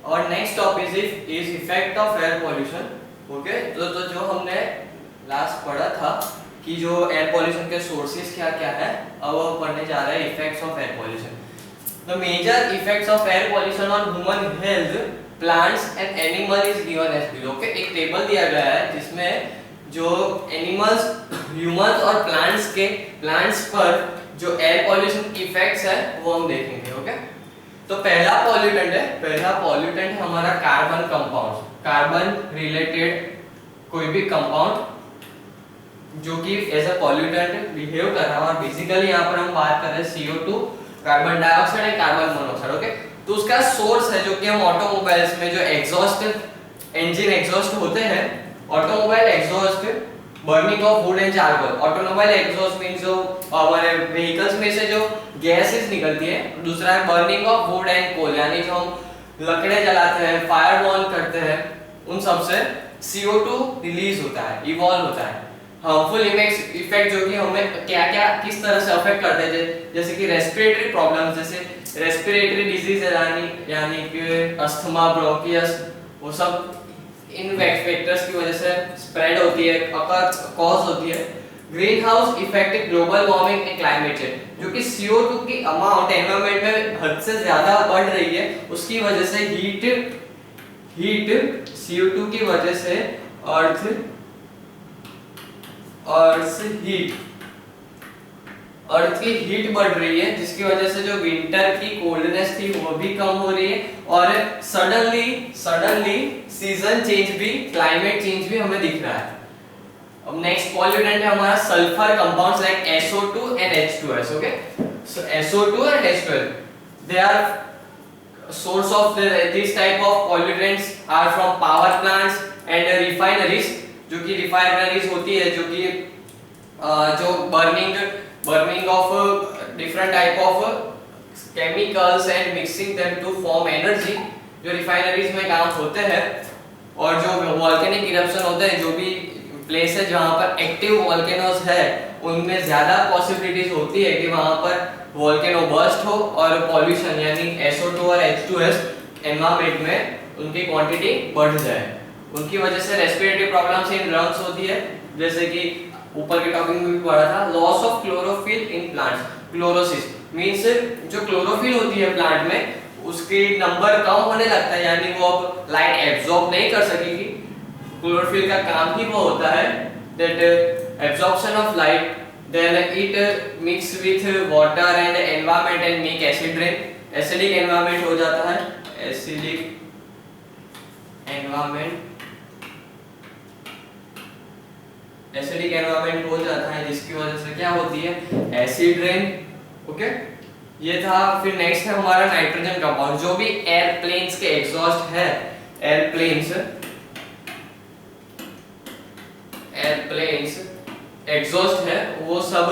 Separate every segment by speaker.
Speaker 1: और next topic is effect of air pollution. Okay, तो जो हमने लास्ट पढ़ा था कि जो एयर पॉल्यूशन के सोर्सेज क्या क्या है, अब हम पढ़ने जा रहे हैं effects of air pollution. The major effects of air pollution on human health, plants and animal is given as below. Okay, एक टेबल दिया गया है जिसमें जो एनिमल्स, ह्यूमंस और प्लांट्स पर जो एयर पॉल्यूशन की इफेक्ट्स है वो हम देखेंगे। ओके, तो पहला पॉल्यूटेंट है हमारा कार्बन कंपाउंड, कार्बन रिलेटेड कोई भी कंपाउंड जो कि एज अ पॉल्यूटेंट बिहेव कर रहा है। और बेसिकली यहाँ पर हम बात कर रहे हैं CO2, carbon dioxide and carbon monoxide. Okay, तो उसका सोर्स है जो कि हम ऑटोमोबाइल्स में जो एग्जॉस्ट, इंजन एग्जॉस्ट होते हैं, automobile exhaust, burning of wood and charcoal. Automobile exhaust means जो हमारे व्हीकल्स में से जो गैसेस निकलती है। दूसरा है burning of wood and coal, यानी जो हम लकड़े जलाते हैं, फायर बर्न करते हैं, उन सब से CO2 रिलीज होता है, इवॉल्व होता है। हार्मफुल इफेक्ट जो कि हमें क्या क्या किस तरह से अफेक्ट करते हैं, जैसे कि रेस्पिरेटरी प्रॉब्लम्स, जैसे रेस्पिरेटरी डिजीज यानी कि अस्थमा, ब्रोंकियस, वो सब इन फैक्टर्स की वजह से स्प्रेड होती है, कॉज होती है। Green house effect, global warming and climate change, जो कि CO2 की अमाउंट एनवायरनमेंट में हद से ज्यादा बढ़ रही है, उसकी वजह से हीट CO2 की वजह से अर्थ की हीट बढ़ रही है, जिसकी वजह से जो विंटर की कोल्डनेस थी वो भी कम हो रही है। और सडनली सीजन चेंज भी, क्लाइमेट चेंज भी हमें दिख रहा है। अब नेक्स्ट पॉल्यूटेंट है हमारा sulphur compounds like SO2 and H2S। Okay, so SO2 and H2S, they are source of this type of pollutants are from power plants and refineries, जो कि रिफाइनरीज होती है, जो कि जो burning of different type of chemicals and mixing them to form energy, जो refineries में काम होते हैं। और जो वोल्केनिक इरप्शन होते हैं, जो भी प्लेस है जहाँ पर एक्टिव वोल्केनोस है, उनमें ज्यादा पॉसिबिलिटीज होती है कि वहाँ पर वोल्केनो बर्स्ट हो और पॉल्यूशन यानी SO2 और H2S एनवायरनमेंट में उनकी क्वांटिटी बढ़ जाए। उनकी वजह से रेस्पिरेटरी प्रॉब्लम्स इन लंग्स होती है, जैसे कि ऊपर के टॉपिक में भी पढ़ा था, loss of chlorophyll in plants. Chlorosis means जो क्लोरोफिल होती है प्लांट में, उसकी नंबर कम होने लगता है, यानी वो अब लाइट एब्जॉर्ब नहीं कर सकेगी। क्लोरोफिल का काम ही वो होता है that absorption of light, then it mix with water and environment and make acid rain। Acidic environment हो जाता है, एसिडिक एनवायरनमेंट हो जाता है, जिसकी वजह से क्या होती है, एसिड रेन। ओके, ये था। फिर नेक्स्ट है हमारा नाइट्रोजन कंपाउंड, जो भी एयरप्लेन्स के एग्जॉस्ट है, एयरप्लेन्स एग्जॉस्ट है, वो सब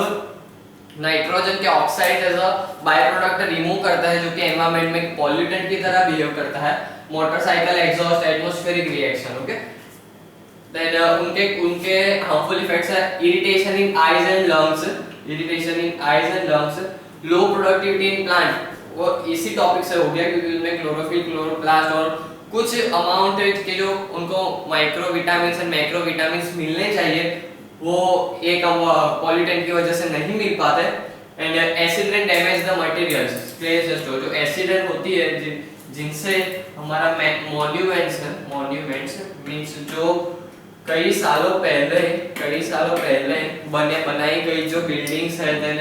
Speaker 1: नाइट्रोजन के oxide as a by product remove करता है, जो कि एनवायरनमेंट में पॉल्यूटेंट की तरह बिहेव करता है। Motorcycle exhaust, atmospheric reaction. Okay, then उनके हार्मफुल इफेक्ट्स है irritation in eyes and lungs, low productivity in plant. वो इसी टॉपिक से हो गया क्योंकि उनमें क्लोरोफिल, क्लोरोप्लास्ट और कुछ अमाउंट के जो उनको micro vitamins and macro vitamins मिलने चाहिए, वो एक पॉल्यूटेंट की वजह से नहीं मिल पाते। And acid rain damage the materials, जो एसिड रेन होती है जिनसे हमारा मॉन्यूमेंट्स मींस जो कई सालों पहले बनाई गई जो बिल्डिंग्स है, देन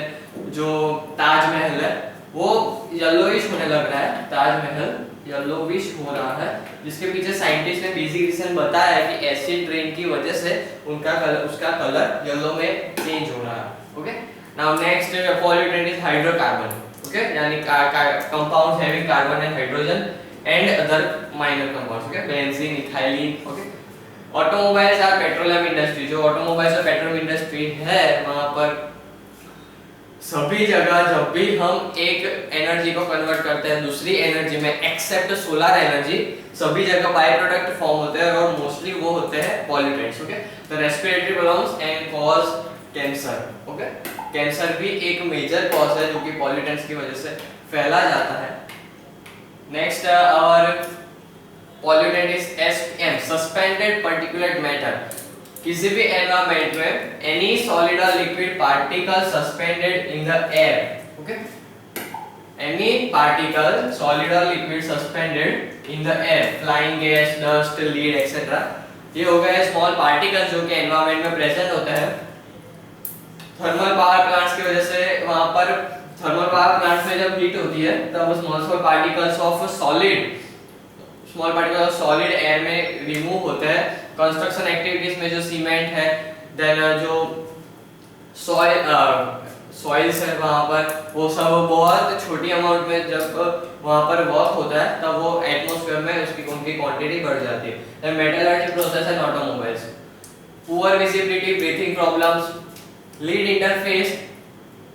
Speaker 1: जो ताजमहल है, वो येलोइश होने लग रहा है। ताजमहल येलोविश हो रहा है, जिसके पीछे साइंटिस्ट ने बेसिक रीजन बताया है कि एसिड रेन की वजह से उसका कलर येलो में चेंज हो रहा है। Okay, now next pollutant is hydrocarbon. Okay, यानी compounds having carbon and hydrogen and other minor compounds. Okay, benzene, ethylene. Okay, automobiles or petroleum industry, जो ऑटोमोबाइल्स और पेट्रोलियम इंडस्ट्री है, वहां पर सभी जगह जब भी हम एक एनर्जी को कन्वर्ट करते हैं दूसरी एनर्जी में, एक्सेप्ट सोलर एनर्जी, सभी जगह बाय प्रोडक्ट फॉर्म होते हैं और मोस्टली वो होते हैं पॉल्यूटेंट्स। ओके, तो respiratory problems and cause cancer. Okay, cancer भी एक मेजर कॉज है जो कि पॉल्यूटेंट्स की वजह से फैला जाता है। नेक्स्ट और pollutant is SPM, suspended particulate matter. किसी भी एनवायरनमेंट में any solid or liquid particle suspended in the air, okay, any particle solid or liquid suspended in the air, flying gas, dust, lead etcetera, ये हो गए small particle जो कि environment में present होते हैं। थर्मल पावर प्लांट्स की वजह से वहां पर थर्मल पावर प्लांट्स में जब हीट होती है तब small particles of solid air में रिमूव होते हैं। कंस्ट्रक्शन एक्टिविटीज में जो सीमेंट है, देन जो सॉइल्स है वहां पर, वो सब बहुत छोटी अमाउंट में जब वहां पर वर्क होता है तब वो एटमॉस्फेयर में उसकी उनकी क्वांटिटी बढ़ जाती है। Metallurgy process and automobiles, poor visibility, breathing problems, lead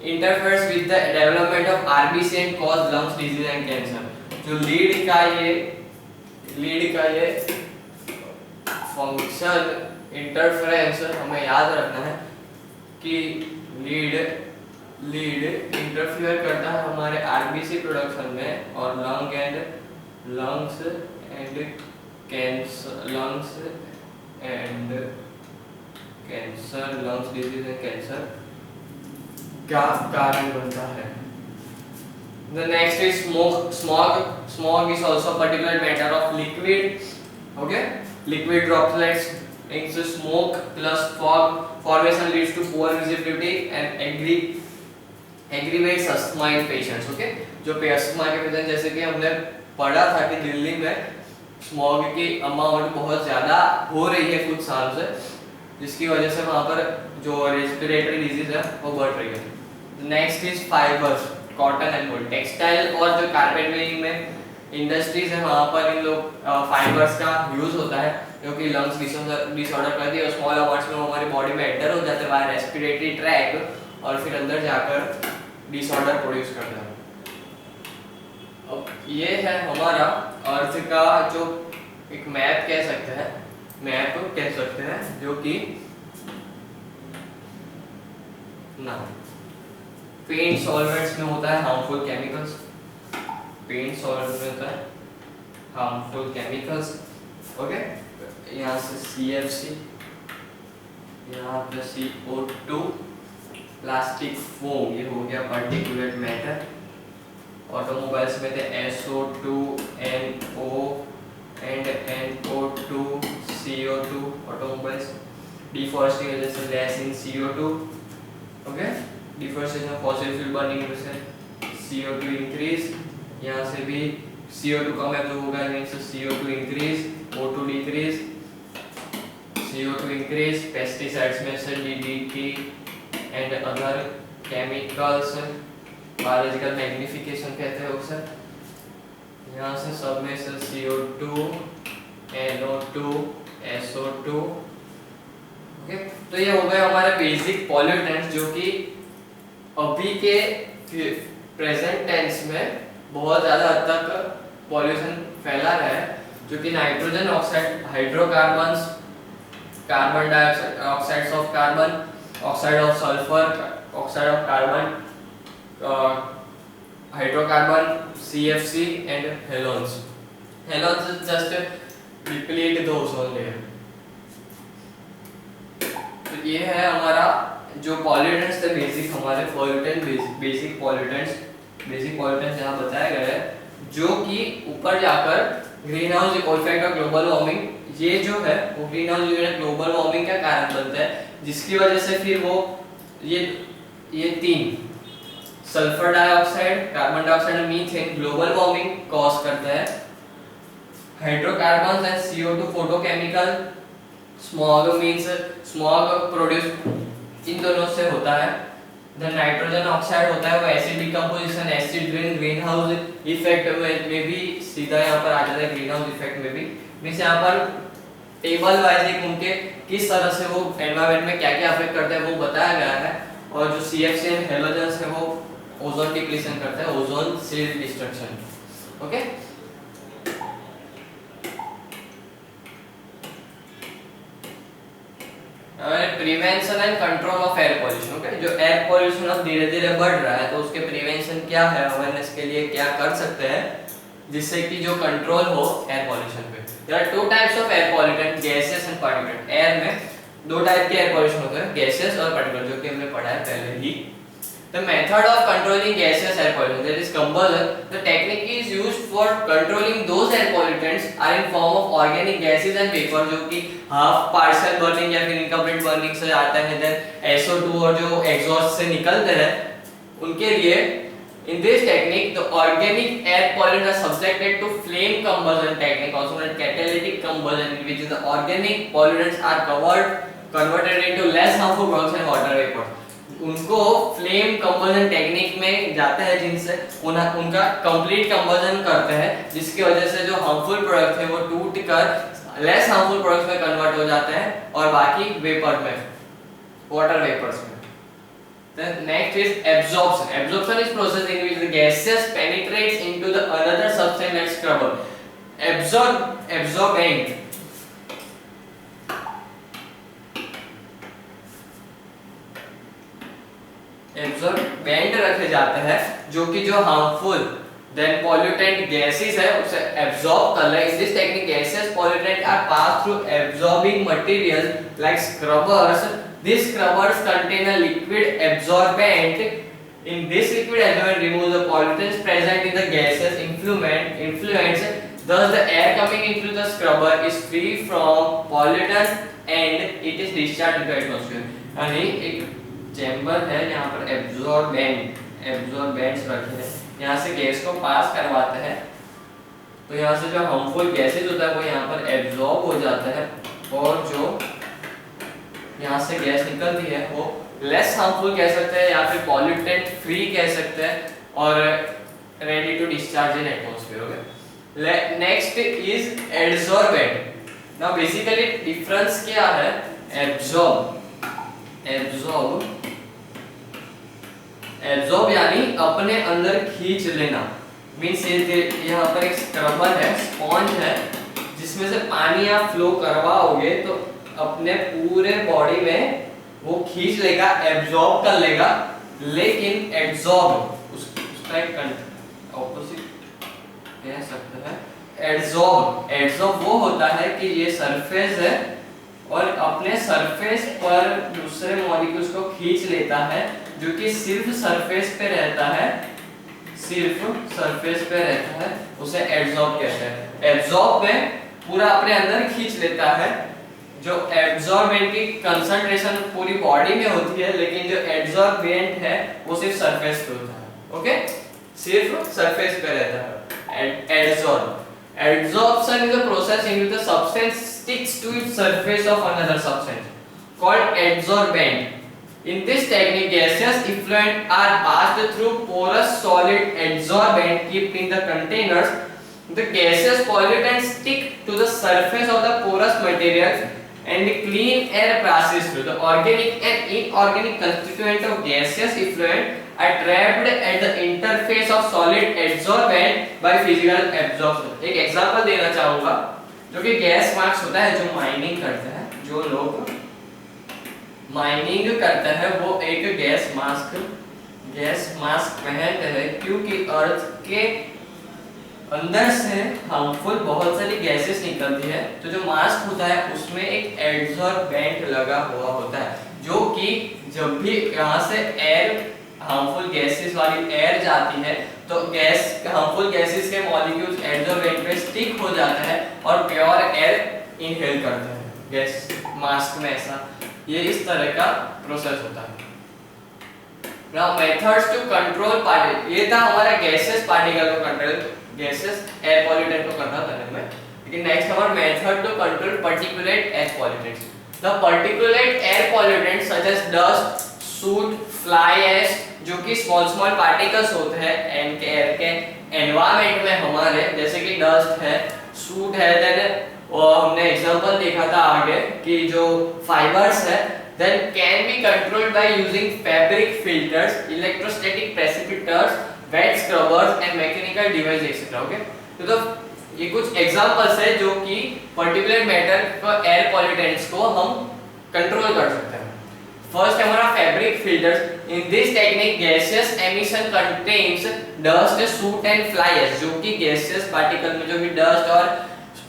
Speaker 1: interferes with the development of RBC and cause lungs disease and cancer। जो लीड का ये फंक्शन इंटरफेरेंस हमें याद रखना है कि लीड इंटरफियर करता है हमारे आरबीसी प्रोडक्शन में और lungs and cancer, lungs disease and cancer का कारण बनता है। The next is smog. Smog is also a particular matter of liquid, okay, liquid droplets. It's smoke plus fog formation leads to poor visibility and aggravates asthma in patients, okay। जो asthma के patient, जैसे कि हमने पढ़ा था कि दिल्ली में smog की अमाउंट बहुत ज्यादा हो रही है कुछ साल से, जिसकी वजह से वहां पर जो रेस्पिरेटरी डिजीज है वो बढ़ रही है। Next is fibres, cotton and wool, textile और जो कारपेंटरी में इंडस्ट्रीज है वहां पर इन लोग फाइबर्स का यूज होता है जो कि लंग्स डिसऑर्डर करती है और स्मॉल अमाउंट्स में हमारी बॉडी में एंटर हो जाते हैं बाय रेस्पिरेटरी ट्रैक और फिर अंदर जाकर डिसऑर्डर प्रोड्यूस करता है। अब ये है हमारा अर्थ का जो एक मैप कह सकते हैं जो कि ना पेंट सॉल्वेंट्स में होता है हार्मफुल केमिकल्स, पेंट सॉल्वेंट में होता है हार्मफुल केमिकल्स, ओके। यहाँ से CFC, यहाँ पे CO2, प्लास्टिक फोम, ये हो गया पार्टिकुलेट मैटर। ऑटोमोबाइल्स में थे SO2, NO and NO2, CO2 automobiles. Deforestation की वजह से less in CO2, okay. Deforestation of fossil fuel burning में से CO2 इंक्रीज, यहाँ से भी CO2 कम एब्जॉर्ब होगा, यहाँ से CO2 increase, O2 decrease, CO2 increase. Pesticides में से DDT and other chemicals, biological magnification कहते हैं उसे। यहाँ से सब में से CO2, NO2, SO2, ओके। तो ये हो गए हमारे बेसिक पॉल्यूटेंट्स जो कि अभी के प्रेजेंट टेंस में बहुत ज़्यादा हद तक पॉल्यूशन फैला रहा है, जो कि nitrogen oxide, hydrocarbons, carbon dioxide, oxides of carbon, oxide of sulphur, oxide of carbon, hydrocarbon, CFC and halons. Halons is just deplete the ozone layer. तो ये है हमारा जो पॉल्यूटेंट्स थे बेसिक, हमारे पॉल्यूटेंट बेसिक पॉल्यूटेंट्स यहाँ बताया गया है जो कि ऊपर जाकर ग्रीन हाउस इफेक्ट और ग्लोबल वार्मिंग, ये जो है वो green house effect global warming का कारण बनता है, जिसकी वजह से फिर वो ये तीन सल्फर डाइऑक्साइड, कार्बन डाइऑक्साइड और मीथेन ग्लोबल वार्मिंग कॉज करता है। Hydrocarbons and CO2 photochemical, smog means smog produce in दोनों से होता है। द नाइट्रोजन ऑक्साइड होता है वो acid decomposition, acid rain, green house effect में भी सीधा यहाँ पर आ जाता है, ग्रीन हाउस इफेक्ट में भी। मींस यहाँ पर टेबल वाइज उनके किस तरह से वो एनवायरनमेंट में क्या क्या अफेक्ट करते हैं वो बताया गया है। और जो CFC एंड हेलोजन्स है वो ओजोन डिप्लीशन करता है, ozone self destruction, okay. Prevention and control of air pollution, okay. जो एयर पॉल्यूशन अब धीरे धीरे बढ़ रहा है तो उसके प्रिवेंशन क्या है, अवेयरनेस के लिए क्या कर सकते हैं, जिससे कि जो कंट्रोल हो एयर पॉल्यूशन पे। There are two types of air pollutant, gases and particulate. Air में दो टाइप के एयर पॉल्यूशन होते हैं, गैसेस और पार्टिकुलेट, जो कि हमने पढ़ा है पहले ही। The method of controlling gaseous air pollution, that is combustion, the technique is used for controlling those air pollutants are in form of organic gases and vapor, जो कि half partial burning या फिर incomplete burning से आते हैं, then SO2 और जो exhaust से निकलते हैं उनके लिए। In this technique, the organic air pollutants are subjected to flame combustion technique, also known as catalytic combustion, in which the organic pollutants are converted into less harmful products and water vapors. उनको flame combustion technique में जाते हैं, जिनसे उनका complete combustion करते हैं, जिसकी वजह से जो हार्मफुल प्रोडक्ट है वो टूट कर लेस हार्मफुल प्रोडक्ट्स में कन्वर्ट हो जाते हैं और बाकी वेपर में, वाटर वेपर्स में। Then next is absorption. Absorption is process in which the gases penetrates into the another substance like scrubber. Absorbent absorbent रखे जाते हैं, जो कि जो हार्मफुल देन पॉल्यूटेंट गैसेस है उसे एब्जॉर्ब कर ले। In this technique gases pollutant are pass through absorbing material like scrubbers. These scrubbers contain a liquid absorbent. In this liquid absorbent removes the pollutants present in the gaseous influence. Thus, the air coming into the scrubber is free from pollutants and it is discharged into atmosphere. यानी एक chamber है यहाँ पर एब्जॉर्बेंट्स रखे हैं, यहाँ से gas को पास करवाते हैं, तो यहाँ से जो हार्मफुल गैसेस होता है वो यहाँ पर एब्जॉर्ब हो जाता है और जो यहाँ से गैस निकलती है वो लेस हार्मफुल कह सकते हैं या फिर पॉल्यूटेंट फ्री कह सकते हैं और ready to discharge in atmosphere. Okay, next is adsorbent. Now basically difference क्या है? एब्जॉर्ब यानी अपने अंदर खींच लेना, मींस यहाँ पर एक स्क्रबर है, स्पॉन्ज है, जिसमें से पानी आप फ्लो करवाओगे तो अपने पूरे बॉडी में वो खींच लेगा, एब्जॉर्ब कर लेगा। लेकिन एड्सॉर्ब उसका एक ऑपोजिट कह सकते हैं। एड्सॉर्ब वो होता है कि ये सरफेस है और अपने सरफेस पर दूसरे मॉलिक्यूल्स को खींच लेता है, जो कि सिर्फ सरफेस पे रहता है, उसे एड्सॉर्ब कहते हैं। एब्जॉर्ब में पूरा अपने अंदर खींच लेता है, जो एब्जॉर्बेंट की कंसंट्रेशन पूरी बॉडी में होती है, लेकिन जो एड्सॉर्बेंट है वो सिर्फ सरफेस पे होता है। ओके, सिर्फ सरफेस पे रहता है। Adsorption is a process in which the substance sticks to its surface of another substance called adsorbent. In this technique, gaseous effluent are passed through porous solid adsorbent kept in the containers. The gaseous pollutants stick to the surface of the porous materials and clean air passes through. The organic and inorganic constituent of gaseous effluent are trapped at the interface of solid adsorbent by physical absorption. एक example देना चाहूँगा, जो कि gas mask होता है, जो mining करते हैं, जो लोग माइनिंग करते हैं वो एक गैस मास्क पहनते हैं, क्योंकि अर्थ के अंदर से हार्मफुल बहुत सारी गैसेस निकलती है, तो जो मास्क होता है उसमें एक एड्सॉर्बेंट लगा हुआ होता है, जो कि जब भी यहाँ से एयर हार्मफुल गैसेस वाली एयर जाती है तो हार्मफुल गैसेस के मॉलिक्यूल्स एड्सॉर्बेंट पे स्टिक हो जाते हैं और प्योर एयर इनहेल करते हैं गैस मास्क में। ऐसा ये इस तरह का प्रोसेस होता है। Now methods to control particle, ये था हमारा गैसेस पार्टिकल को कंट्रोल, गैसेस एयर पॉल्यूटेंट को कंट्रोल करने में। लेकिन नेक्स्ट हमारा method to control particulate air pollutants. The particulate air pollutants such as dust, soot, fly ash, जो कि स्मॉल पार्टिकल्स होते हैं एयर के एनवायरनमेंट में हमारे, जैसे कि डस्ट है, सूट है, देन हमने एग्जांपल देखा था आगे कि जो फाइबर्स है, then can be controlled by using fabric filters, electrostatic precipitors, wet scrubbers and mechanical devices etc. Okay, तो ये कुछ एग्जांपल्स है जो कि पर्टिकुलर मैटर को एयर पॉल्यूटेंट्स को हम कंट्रोल कर सकते हैं। फर्स्ट हमारा fabric filters. In this technique gaseous emission contains dust, suit and flies, जो कि गैसियस पार्टिकल में जो भी डस्ट और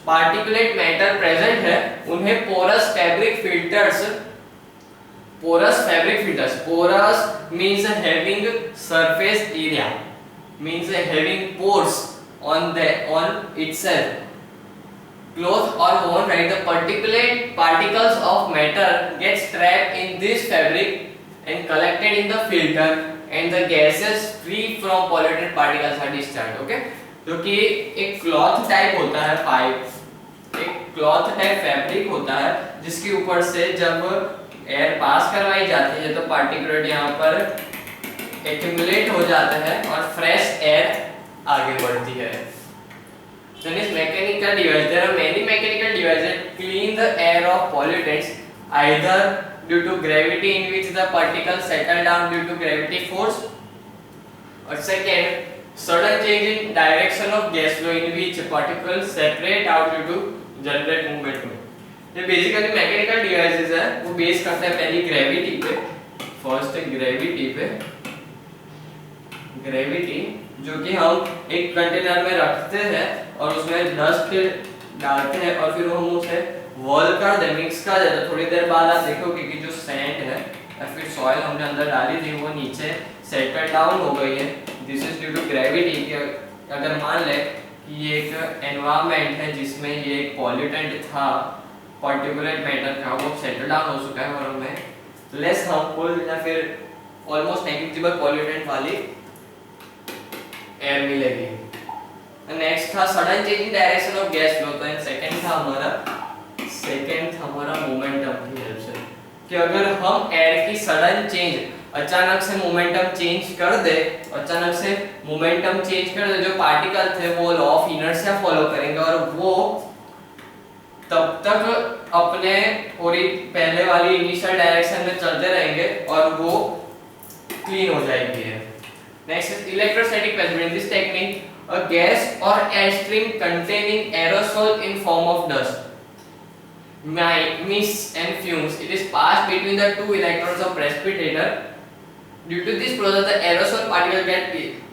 Speaker 1: पार्टिकुलेट मैटर प्रेजेंट है उन्हें porous fabric filters, porous means having surface area, means having pores on itself, cloth or bone, right? The particulate particles of matter gets trapped in this fabric and collected in the filter, and the gases free from polluted particles are discharged. Okay, जो कि एक cloth type होता है pipe, एक cloth type fabric होता है जिसके ऊपर से जब एयर पास करवाई जाती है तो पार्टिकुलेट यहाँ पर एक्यूमुलेट हो जाता है और फ्रेश एयर आगे बढ़ती है। So in this mechanical device, there are many mechanical devices that clean the air of pollutants, either due to gravity, in which the particles settle down due to gravity force, or second, sudden change in direction of gas flow, in which particles separate out due to generate movement. ये basically mechanical devices है, वो base करते हैं पहली gravity पे, first gravity जो कि हम एक कंटेनर में रखते हैं और उसमें डस्ट डालते हैं और फिर हम उसे वॉल कर दे, मिक्स कर देते। थोड़ी देर बाद आप देखोगे कि जो सैंड है या फिर सॉइल हमने अंदर डाली थी वो नीचे सेटल डाउन हो गई है। This is due to gravity. अगर मान ले कि ये एक एनवायरनमेंट है जिसमें ये एक पॉल्यूटेंट था, पार्टिकुलेट मैटर का, वो सेटल डाउन हो चुका है और हमें लेस हार्मफुल या फिर ऑलमोस्ट नेग्लिजिबल पॉल्यूटेंट वाली एयर मिलेगी। नेक्स्ट था sudden change in direction of gas flow. तो सेकंड था हमारा मोमेंटम की हेल्प से, कि अगर हम एयर की सडन चेंज, अचानक से मोमेंटम चेंज कर दे, जो पार्टिकल थे वो लॉ ऑफ इनर्शिया फॉलो करेंगे और वो तब तक अपने पहले वाली इनिशियल डायरेक्शन में चलते रहेंगे और वो क्लीन हो जाएगी। Next is electrostatic passivity. In this technique a gas or air stream containing aerosol in form of dust, mist and fumes, it is passed between the two electrodes of precipitator. Due to this process the aerosol particles get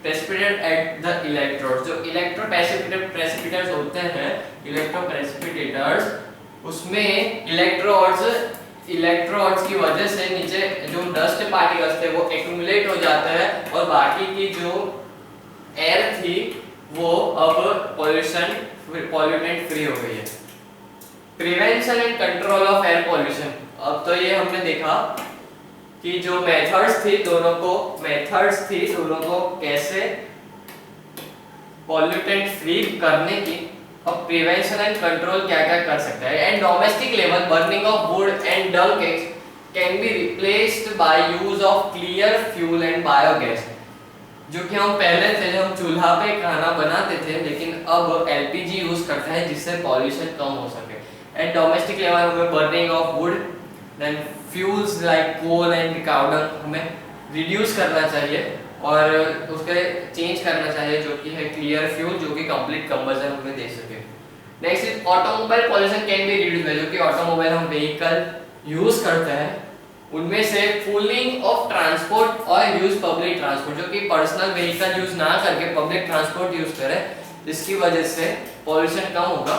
Speaker 1: precipitated at the electrodes. जो precipitors होते हैं, इलेक्ट्रोप्रेसिपिटेटर्स, उसमें electrodes की वजह से नीचे जो dust particles थे वो एक्यूमुलेट हो जाते हैं और बाकी की जो एयर थी वो अब पॉल्यूटेंट फ्री हो गई है। Prevention and control of air pollution. अब तो ये हमने देखा कि जो मेथड्स थी दोनों को कैसे पॉल्यूटेंट फ्री करने की। अब प्रिवेंशन एंड कंट्रोल क्या क्या कर सकता है। And domestic level burning of wood and dung can be replaced by use of clear fuel and biogas. जो कि हम पहले थे जब हम चूल्हा पे खाना बनाते थे, लेकिन अब एलपीजी यूज करते हैं जिससे पॉल्यूशन कम हो सके। एट डोमेस्टिक लेवल हमें burning of wood then fuels like coal and cow dung हमें रिड्यूस करना चाहिए और उसके चेंज करना चाहिए जो कि है क्लियर फ्यूल, जो कि कंप्लीट कंबशन हमें दे सके। Next is automobile pollution can be reduced. जो कि ऑटोमोबाइल हम व्हीकल यूज करते हैं उनमें से फुलिंग ऑफ ट्रांसपोर्ट और यूज पब्लिक ट्रांसपोर्ट, जो कि पर्सनल व्हीकल यूज ना करके पब्लिक ट्रांसपोर्ट यूज करें, जिसकी वजह से पॉल्यूशन कम होगा।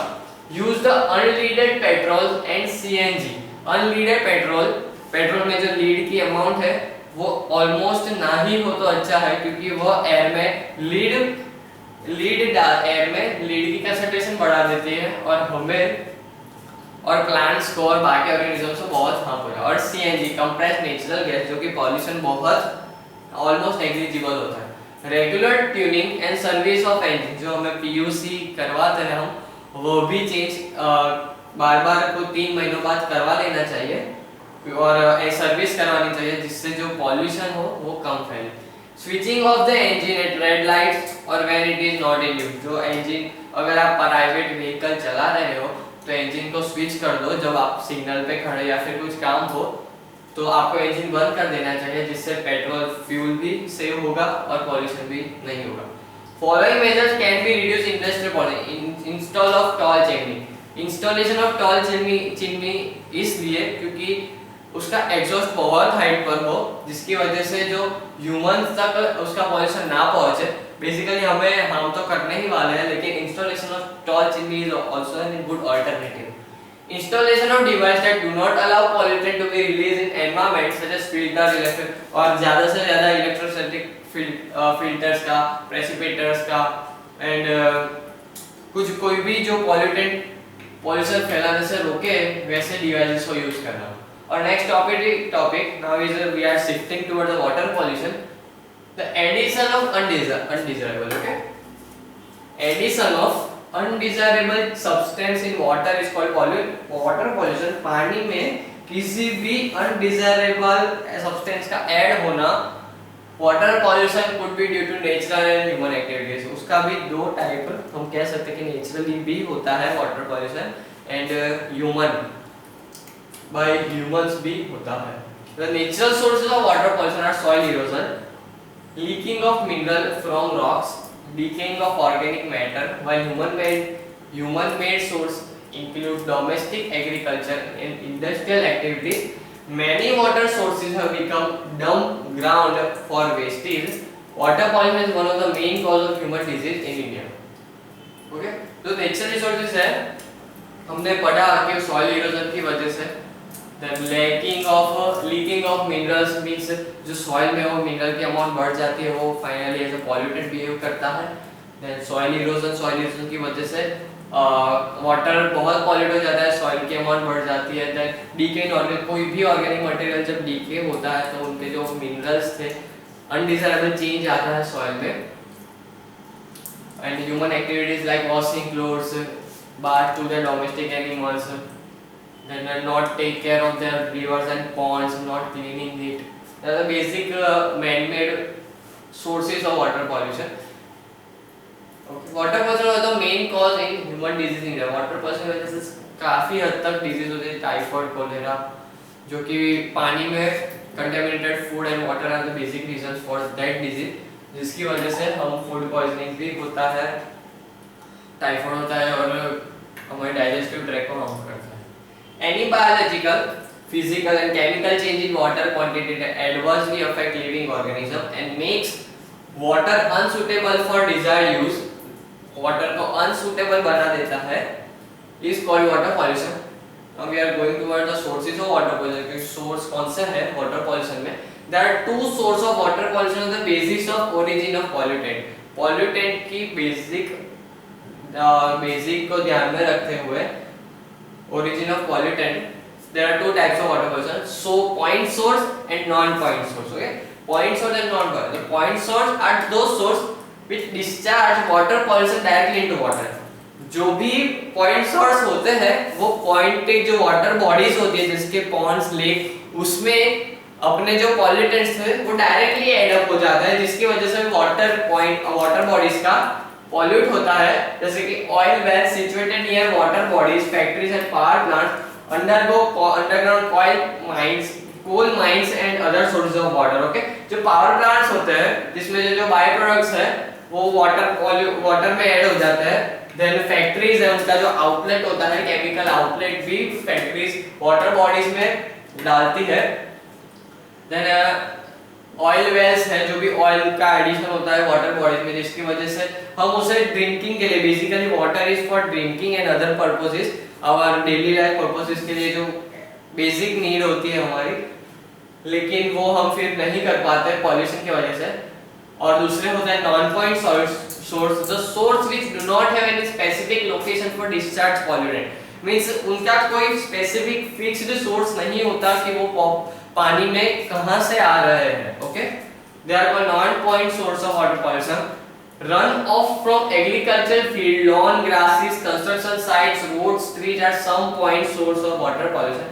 Speaker 1: Use the unleaded petrol and CNG. Unleaded petrol में जो लीड की अमाउंट है वो ऑलमोस्ट ना ही हो तो अच्छा है, क्योंकि वो एयर में लीड की कंसंट्रेशन बढ़ा देती है और हमें और प्लांट्स को और बाकी ऑर्गेनिजम्स को बहुत हार्म होगा। और सीएनजी कंप्रेस्ड नेचुरल गैस, जो कि पॉल्यूशन बहुत ऑलमोस्ट नेग्लिजिबल होता है। Regular tuning and service of engine, जो हमें पीयूसी करवाते हैं हम, वो भी चेंज बार को 3 महीनों बाद करवा लेना चाहिए और सर्विस करवानी चाहिए जिससे जो पॉल्यूशन हो वो कम फैले। Switching off the engine at red lights or when it is not in use. जो इंजन अगर आप प्राइवेट व्हीकल चला रहे हो तो इंजन को स्विच कर दो जब आप सिग्नल पे खड़े या फिर कुछ काम हो, तो आपको इंजन बंद कर देना चाहिए, जिससे पेट्रोल फ्यूल भी सेव होगा और पॉल्यूशन भी नहीं होगा। Following measures can be reduce industrial pollution. Install of tall chimney. Installation of tall chimney इसलिए क्योंकि उसका एग्जॉस्ट बहुत हाइट पर हो, जिसकी वजह से जो ह्यूमंस तक उसका पॉल्यूशन ना पहुंचे। बेसिकली हमें हम तो करने ही वाले हैं, लेकिन installation of tall chimney is also an good alternative. Installation of devices that do not allow pollutant to be released in environment such as filter, electric और ज़्यादा से ज़्यादा इलेक्ट्रोस्टैटिक फिल्टर्स का, प्रेसिपिटेटर्स का एंड कुछ कोई भी जो पॉल्यूशन फैलाने से रोके वैसे डिवाइसेस को यूज करना। और next topic now is we are shifting toward the water pollution, the addition of undesirable okay addition of undesirable substance in water is called water pollution. पानी में किसी भी अनडिजायरेबल सब्सटेंस का ऐड होना water pollution could be due to natural and human activities. उसका भी दो type हम कह सकते हैं कि नेचुरली भी होता है water pollution and human by humans भी होता है। The natural sources of water pollution are soil erosion, leaking of mineral from rocks, decaying of organic matter, while human made source include domestic agriculture and industrial activities. Many water sources have become dump ground for wastage. Water pollution is one of the main cause of human disease in India. Okay, तो natural resources है, हमने पढ़ा कि soil erosion की वजह से, then leaking of minerals means जो soil में वो मिनरल की अमाउंट बढ़ जाती है, वो finally as a pollutant behave करता है। देन सॉइल इरोजन की वजह से वाटर बहुत पॉल्यूट हो जाता है, सॉइल की अमाउंट बढ़ जाती है। देन डीकेइंग ऑर्गेनिक, कोई भी ऑर्गेनिक मटेरियल जब डीके होता है तो उनके जो मिनरल्स थे अनडिजायरेबल चेंज आता है सॉइल में। And human activities like washing clothes, bath to the domestic animals, then not take care of their rivers and ponds, not cleaning it. They are the basic man-made sources of water pollution. Okay. Water pollution is the main cause in human disease in India. Water pollution की वजह से काफी हद तक disease होते हैं, typhoid, cholera, जो कि पानी में contaminated food and water are the basic reasons for that disease, जिसकी वजह से हम फूड पॉइजनिंग भी होता है, टाइफाइड होता है और हमारे डाइजेस्टिव ट्रैक को हार्म करता है। Any biological, physical and chemical change in water quantity that adversely affect living organism and makes water unsuitable for desired use, water को unsuitable बना देता है, is called water pollution. Now we are going towards the sources of water pollution. कि source कौन से है water pollution में? There are two sources of water pollution on the basis of origin of pollutant. Pollutant की basic को ध्यान में रखते हुए origin of pollutant, there are two types of water pollution, so point source and non-point source. Okay, point source and non-point. The point source are those source which discharge water pollution directly into water. जो भी point source होते हैं वो point जो water bodies होती है, जिसके ponds, lake, उसमें अपने जो pollutants थे वो directly add up हो जाता है, जिसकी वजह से water bodies का पॉल्यूट होता है। जैसे कि oil wells situated near water bodies, factories and power plants undergo underground coal mines and other sources of water. Okay, जो पावर प्लांट्स होते हैं जिसमें जो बाय प्रोडक्ट्स है वो वाटर में ऐड हो जाते हैं। देन फैक्ट्रीज है, उसका जो आउटलेट होता है, केमिकल आउटलेट भी फैक्ट्रीज वाटर बॉडीज में डालती है। देन ऑयल वेल्स है, जो भी ऑयल का एडिशन होता है वाटर बॉडीज में, जिसकी वजह से हम उसे ड्रिंकिंग के लिए, basically water is for drinking and other purposes, our daily life purposes के लिए जो बेसिक नीड होती है हमारी, लेकिन वो हम फिर नहीं कर पाते पॉल्यूशन की वजह से। और दूसरे होते हैं non point source, the source which do not have any specific location for discharge pollutant, means उनका कोई स्पेसिफिक फिक्स्ड सोर्स नहीं होता कि वो पानी में कहां से आ रहे हैं। Okay, they are called non point source of water pollution. Run off from agricultural field, lawn, grasses, construction sites, roads, trees are some point source of water pollution.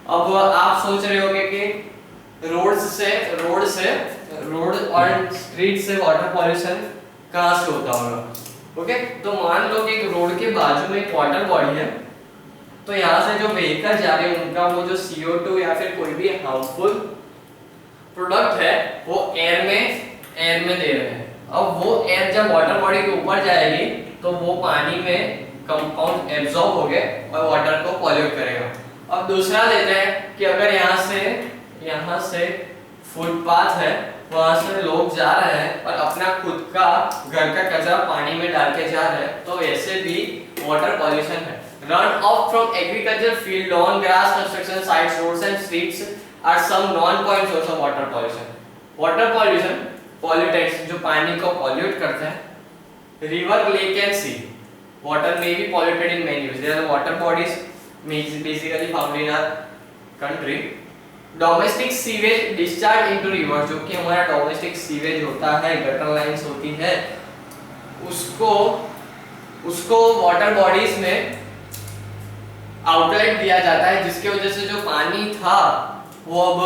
Speaker 1: अब आप सोच रहे होंगे कि रोड और स्ट्रीट से वाटर पॉल्यूशन कहां से होता होगा। ओके, तो मान लो कि एक रोड के बाजू में एक वाटर बॉडी है, तो यहाँ से जो व्हीकल जा रहे हैं उनका वो जो CO2 या फिर कोई भी हार्मफुल प्रोडक्ट है वो एयर में दे रहे हैं। अब वो एयर जब वाटर बॉडी के ऊपर जाएगी तो वो पानी में कंपाउंड एब्जॉर्ब हो गए और वाटर को पॉल्यूट करेगा। अब दूसरा लेते हैं कि अगर यहाँ से फुटपाथ है, वहां से लोग जा रहे हैं और अपना खुद का घर का कचरा पानी में डाल के जा रहे हैं, तो ऐसे भी वाटर पॉल्यूशन है। Run off from agriculture field, lawn, grass, construction sites, roads and streets are some non point source of water pollution. Water pollution pollutants जो पानी को पॉल्यूट करते हैं। River, lake and sea, water may be polluted in many ways. There are water bodies basically found in our country. Domestic sewage discharge into rivers, जो कि हमारा domestic sewage होता है, गटर लाइंस होती है, उसको वाटर बॉडीज में outlet दिया जाता है, जिसकी वजह से जो पानी था वो अब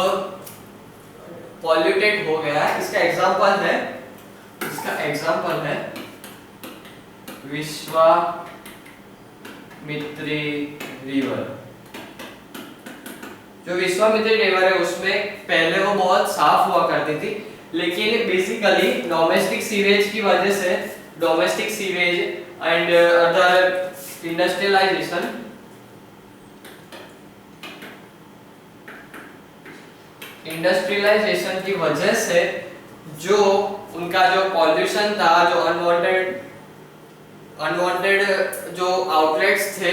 Speaker 1: पॉल्यूटेड हो गया है। इसका एग्जांपल है विश्वामित्री रिवर। जो विश्वामित्री रिवर है उसमें पहले वो बहुत साफ हुआ करती थी, लेकिन बेसिकली डोमेस्टिक सीवेज की वजह से, domestic sewage and other industrialization की वजह से जो उनका जो पॉल्यूशन था, जो अनवांटेड जो आउटलेट्स थे,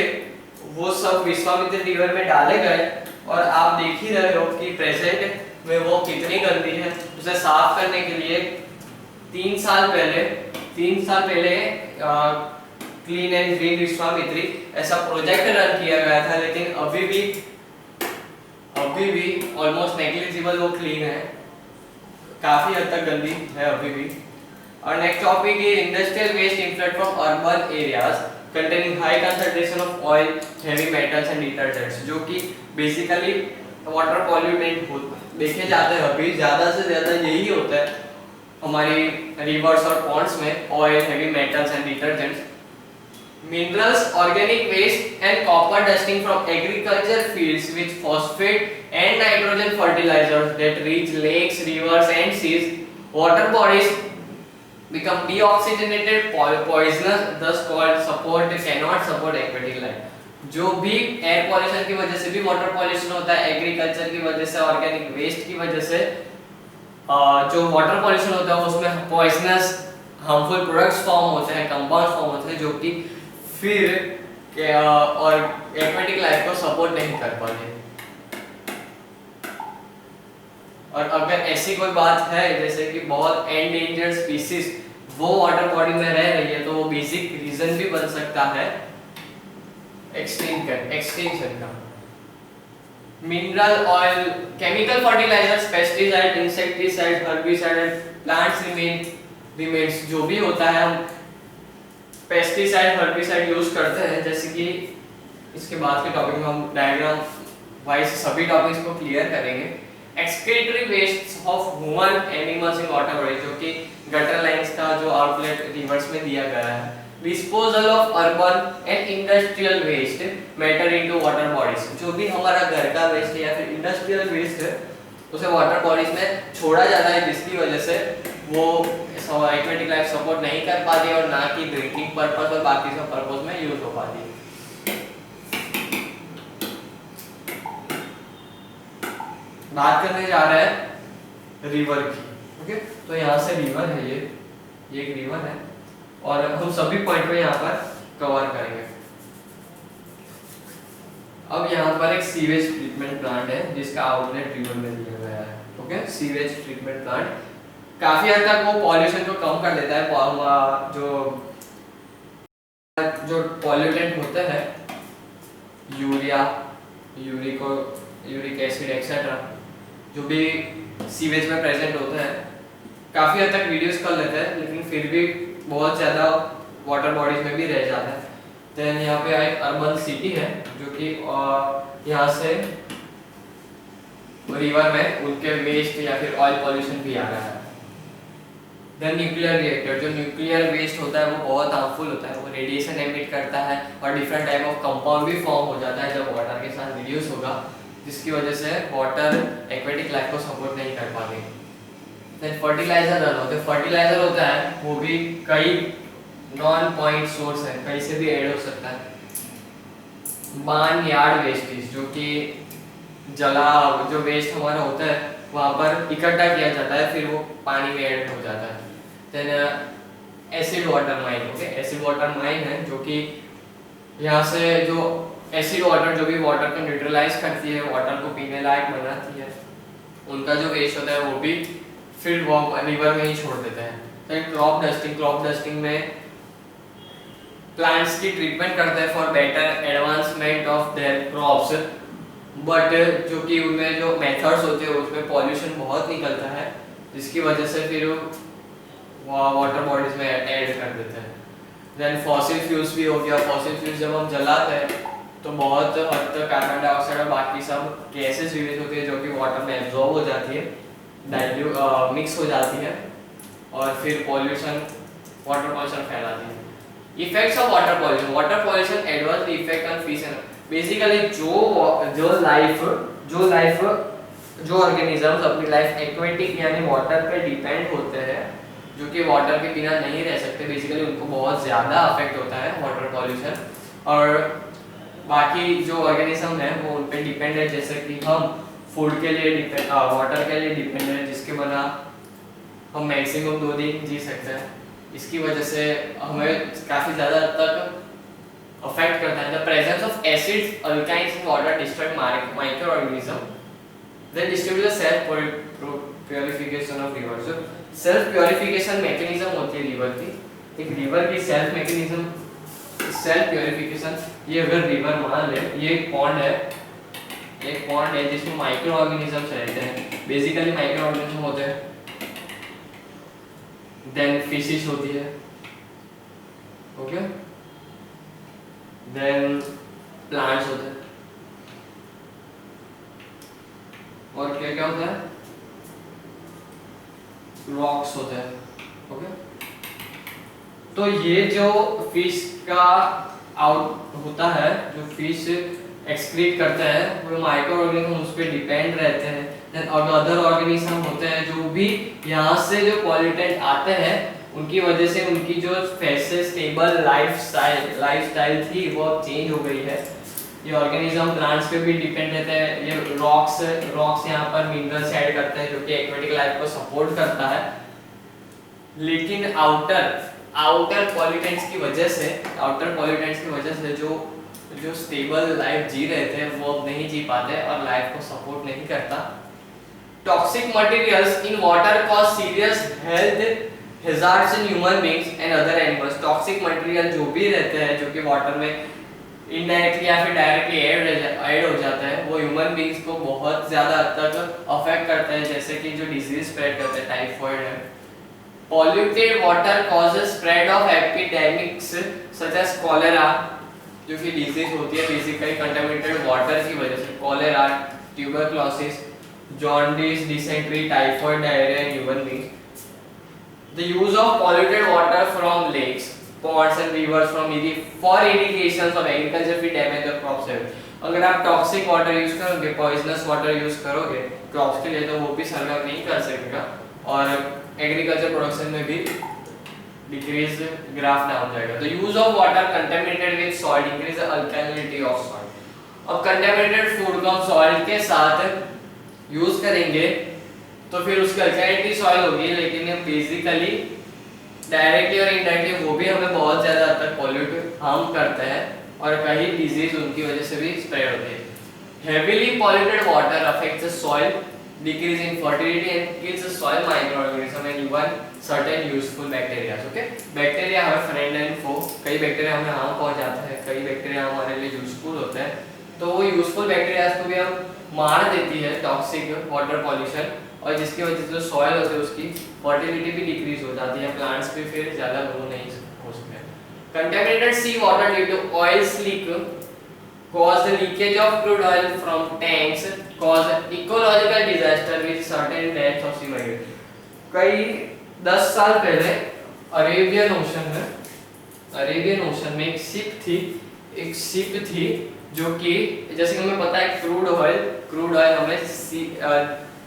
Speaker 1: वो सब विश्वामित्री रिवर में डाले गए। और आप देख ही रहे हो कि प्रेजेंट में वो कितनी गंदी है। उसे साफ करने के लिए 3 साल पहले क्लीन एंड ग्रीन विश्वामित्री ऐसा प्रोजेक्ट रन किया गया था, लेकिन अभी भी ऑलमोस्ट नेग्लिजिबल वो क्लीन है, काफी हद तक गंदी है अभी भी। Our next topic is industrial waste influx from urban areas containing high concentration of oil, heavy metals and detergents, जो कि बेसिकली वाटर पॉल्यूटेंट देखे जाते हैं। अभी ज़्यादा से ज़्यादा यही होता है हमारी रिवर्स और पॉन्ड्स में, oil, heavy metals and detergents. Minerals, organic waste and copper dusting from agriculture fields with phosphate and nitrogen fertilizers that reach lakes, rivers and seas. Water bodies become deoxygenated, poisonous, thus cannot support aquatic life. जो भी air pollution की वजह से भी water pollution होता है, agriculture की वजह से, ऑर्गेनिक वेस्ट की वजह से जो वाटर पॉल्यूशन होता है उसमें पॉइजनस हार्मफुल प्रोडक्ट्स फॉर्म होते हैं, कंपाउंड्स फॉर्म होते हैं, जो कि फिर और एक्वेटिक लाइफ को सपोर्ट नहीं कर पाते। और अगर ऐसी कोई बात है जैसे कि बहुत एंडेंजर्ड स्पीसीज वो वाटर बॉडी में रह रही है, तो वो बेसिक रीजन भी बन सकता है एक्सटिंक्शन का। Mineral oil, chemical fertilizers, pesticide, insecticide, herbicide and plants remains, जो भी होता है हम पेस्टिसाइड, हर्बिसाइड यूज करते हैं। जैसे कि इसके बाद के टॉपिक में हम डायग्राम वाइज सभी टॉपिक्स को क्लियर करेंगे। Excretory waste of human animals in water body, जो कि गटर लाइंस का जो आउटलेट रिवर्स में दिया गया है। Disposal of urban and industrial waste matter into water bodies, जो भी हमारा घर का वेस्ट है या फिर इंडस्ट्रियल वेस्ट है उसे वाटर बॉडीज में छोड़ा जाता है, जिसकी वजह से वो एक्वेटिक लाइफ सपोर्ट नहीं कर पाती और ना कि ड्रिंकिंग पर्पस और बाकी सब पर्पस में यूज हो पाती। बात करने जा रहे हैं रिवर की। ओके, तो यहाँ से रिवर है, ये एक रिवर है और हम सभी पॉइंट को यहाँ पर कवर करेंगे। अब यहाँ पर एक सीवेज ट्रीटमेंट प्लांट है जिसका आउटलेट रिवर में दिया गया है। ओके, सीवेज ट्रीटमेंट प्लांट काफी हद तक वो पॉल्यूशन को कम कर देता है। जो पॉल्यूटेंट होते हैं, यूरिक एसिड एक्सेट्रा, जो भी सीवेज में प्रेजेंट होते हैं, काफी हद तक रिड्यूस कर लेते हैं, लेकिन फिर भी बहुत ज्यादा वाटर बॉडीज में भी रह जाता है। देन यहाँ पे एक अर्बन सिटी है जो कि यहाँ से रिवर में उनके वेस्ट या फिर ऑयल पॉल्यूशन भी आ रहा है। देन न्यूक्लियर रिएक्टर, जो न्यूक्लियर वेस्ट होता है वो बहुत हार्मफुल होता है, वो रेडिएशन एमिट करता है और डिफरेंट टाइप ऑफ कंपाउंड भी फॉर्म हो जाता है जब वाटर के साथ रिड्यूस होगा, जिसकी वजह से वाटर एक्वेटिक लाइफ को सपोर्ट नहीं कर पाते। देन फर्टिलाइजर रन होते हैं। फर्टिलाइजर होता है वो भी कई नॉन पॉइंट सोर्स है, कहीं से भी ऐड हो सकता है। बार्न यार्ड वेस्टेज, जो कि जला जो वेस्ट हमारा होता है वहाँ पर इकट्ठा किया जाता है, फिर वो पानी में ऐड हो जाता है। Then acid water mine, okay, acid water mine है जो कि यहाँ से जो एसिड वाटर जो भी वाटर को न्यूट्रलाइज करती है, वाटर को पीने लायक बनाती है, उनका जो वेस्ट होता है वो भी फिर वो रिवर में ही छोड़ देते हैं। तो क्रॉप डस्टिंग, क्रॉप डस्टिंग में प्लांट्स की ट्रीटमेंट करते हैं for better advancement of their crops, but जो कि उनमें जो मेथड्स होते हैं उसमें पॉल्यूशन बहुत निकलता है, जिसकी वजह से फिर वाटर बॉडीज में ऐड कर देते हैं। देन फॉसिल फ्यूल्स भी हो गया, फॉसिल फ्यूल्स जब हम जलाते हैं तो बहुत हद तक कार्बन डाइऑक्साइड और बाकी सब गैसेस रिलीज होती है जो कि वाटर में एब्जॉर्ब हो जाती है, मिक्स हो जाती है और फिर पॉल्यूशन, वाटर पॉल्यूशन फैलाती है। Effects of water pollution, water pollution adverse effect on fish and basically जो ऑर्गेनिजम्स अपनी लाइफ एक्वेटिक यानी वाटर पे डिपेंड होते हैं, जो कि वाटर के बिना नहीं रह सकते, बेसिकली उनको बहुत ज़्यादा अफेक्ट होता है वाटर पॉल्यूशन। और बाकी जो ऑर्गेनिज्म है वो उन पे डिपेंड है, जैसे कि हम फूड के लिए डिपेंड, वाटर के लिए डिपेंड है, जिसके बिना हम मैक्सिमम 2 दिन जी सकते हैं। इसकी वजह से हमें काफ़ी ज़्यादा हद तक अफेक्ट करता है। The presence of acids, alkalines in water destroy micro organism, then distribute the self purification of river. जो सेल्फ प्योरिफिकेशन मैकेनिज्म होती है रिवर की, एक रिवर की सेल्फ मैकेनिज्म, सेल्फ प्योरिफिकेशन, ये अगर रिवर मान ले, ये एक पॉन्ड है जिसमें माइक्रो ऑर्गेनिजम्स रहते हैं, बेसिकली माइक्रो ऑर्गेनिज्म होते हैं, देन फिशेस होती है, ओके, देन प्लांट्स होते हैं, और क्या क्या होता है, रॉक्स होते हैं, ओके। तो ये जो फिश का आउट होता है, जो फिश एक्सक्रीट करते हैं, वो माइक्रो ऑर्गेनिज्म उस पर डिपेंड रहते हैं। देन अदर ऑर्गेनिज्म होते हैं जो भी यहाँ से जो पॉल्यूटेंट आते हैं, उनकी वजह से उनकी जो फैसे स्टेबल लाइफस्टाइल थी वो अब चेंज हो गई है। ये ऑर्गेनिज्म प्लांट्स पे भी डिपेंड रहते हैं। ये रॉक्स यहाँ पर मिनरल्स ऐड करते हैं जो कि एक्वेटिक लाइफ को सपोर्ट करता है। लेकिन आउटर पॉल्यूटेंट्स की वजह से जो स्टेबल लाइफ जी रहे थे वो अब नहीं जी पाते और लाइफ को सपोर्ट नहीं करता। Toxic materials in water cause serious health hazards in human beings and other animals. Toxic material जो भी रहते हैं जो कि वाटर में इनडायरेक्टली या फिर डायरेक्टली ऐड हो जाता है, वो ह्यूमन बीइंग्स को बहुत ज़्यादा हद तक अफेक्ट करता है, जैसे कि जो डिजीज स्प्रेड करते हैं, टाइफॉइड है। Polluted water causes spread of epidemics such as cholera, जो कि डिजीज होती है बेसिकली कंटामिनेटेड वाटर की वजह से। Cholera, tuberculosis, jaundice, dysentery, typhoid, diarrhoea in human beings. The use of polluted water from lakes, ponds and rivers for irrigation of agriculture भी damage the crops है। अगर आप टॉक्सिक वाटर यूज करोगे, poisonous water use करोगे crops के लिए, तो वो भी सर्वाइव नहीं कर सकेगा और एग्रीकल्चर प्रोडक्शन में भी डिक्रीज, ग्राफ डाउन जाएगा। तो use of water contaminated with soil increase the alkalinity of soil. अब कंटेमिनेटेड फूड को हम सॉइल के साथ यूज करेंगे तो फिर उसकी अल्कलिनिटी सॉइल होगी, लेकिन बेसिकली डायरेक्टली और इनडायरेक्टली वो भी हमें बहुत ज़्यादा हद तक पॉल्यूट हार्म करते हैं और कई डिजीज उनकी वजह से भी स्प्रेड होती है। Heavily polluted water affects the soil, decrease in fertility and kills the soil microorganism and even certain useful bacteria. Okay, bacteria हमारे फ्रेंड एंड फो, कई बैक्टीरिया हमें हार्म पहुंचाते हैं, कई बैक्टीरिया हमारे लिए यूजफुल होते हैं। तो वो यूजफुल बैक्टीरिया को भी हम मार देती है टॉक्सिक वाटर पॉल्यूशन, और जिसकी वजह से जो सॉइल होती है उसकी फर्टिलिटी भी डिक्रीज हो जाती है, प्लांट्स भी फिर ज़्यादा ग्रो नहीं हो सकते। Contaminated sea water due to oils leak cause the leakage of crude oil from tanks, cause ecological disaster with certain deaths of seaways. कई 10 साल पहले अरेबियन ओशन में एक शिप थी जो कि जैसे कि हमें पता है क्रूड ऑयल हमें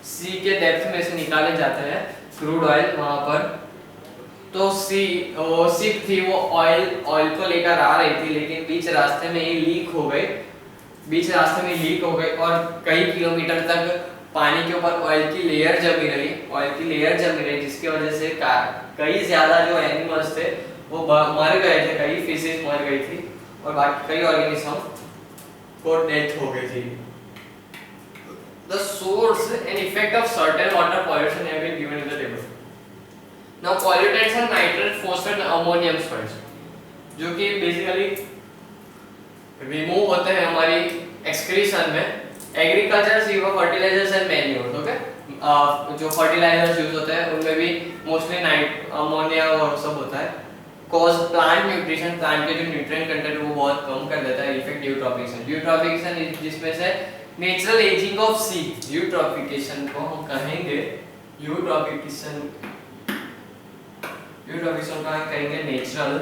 Speaker 1: सी के डेप्थ में से निकाले जाते हैं क्रूड ऑयल वहां पर। तो शिप थी, वो ऑयल को लेकर आ रही थी, लेकिन बीच रास्ते में ही लीक हो गई बीच रास्ते में लीक हो गई और कई किलोमीटर तक पानी के ऊपर ऑयल की लेयर जमी रही, जिसकी वजह से कई ज्यादा जो एनिमल्स थे वो मर गए थे, कई फिशेस मर गई थी और बाकी कई ऑर्गेनिज्म को डेथ हो गई थी। The source and effect of certain water pollution have been given in the table. Now pollutants and nitrate, phosphate, ammonium salts, जो कि बेसिकली रिमूव होते हैं हमारी एक्सक्रीशन में, agriculture sewer fertilizers and manure, okay, जो फर्टिलाइजर्स यूज होते हैं उनमें भी मोस्टली अमोनिया और सब होता है। कॉज प्लांट न्यूट्रिशन, प्लांट के जो न्यूट्रिएंट कंटेंट वो बहुत कम कर देता है। इफेक्ट यूट्रॉफिकेशन जिसमें से natural ageing of sea, eutrophication को हम कहेंगे यूट्रॉफिकेशन का कहेंगे नेचुरल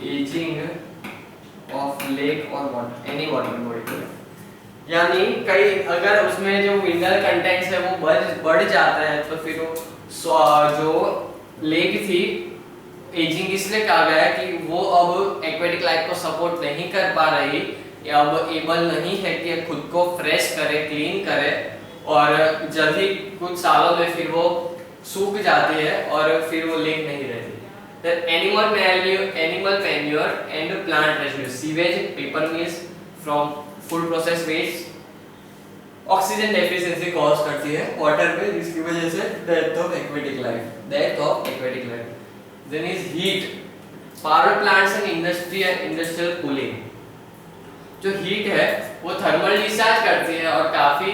Speaker 1: एजिंग ऑफ लेक और वाटर, एनी वाटर बॉडी। यानी कई अगर उसमें जो मिनरल कंटेंट्स है वो बढ़ जाता है तो फिर वो जो लेक थी एजिंग इसलिए कहा गया कि वो अब एक्वेटिक लाइफ को सपोर्ट नहीं कर पा रही, या अब एबल नहीं है कि खुद को फ्रेश करे, क्लीन करे, और जल्दी कुछ सालों में फिर वो सूख जाती है और फिर वो लेक नहीं रहती। The animal manure and plant residue, sewage, paper mills from food process waste, oxygen deficiency cause करती है वाटर में, जिसकी वजह से death of aquatic life. Then is heat, power plants and industrial cooling। जो हीट है वो थर्मल डिस्चार्ज करती है और काफी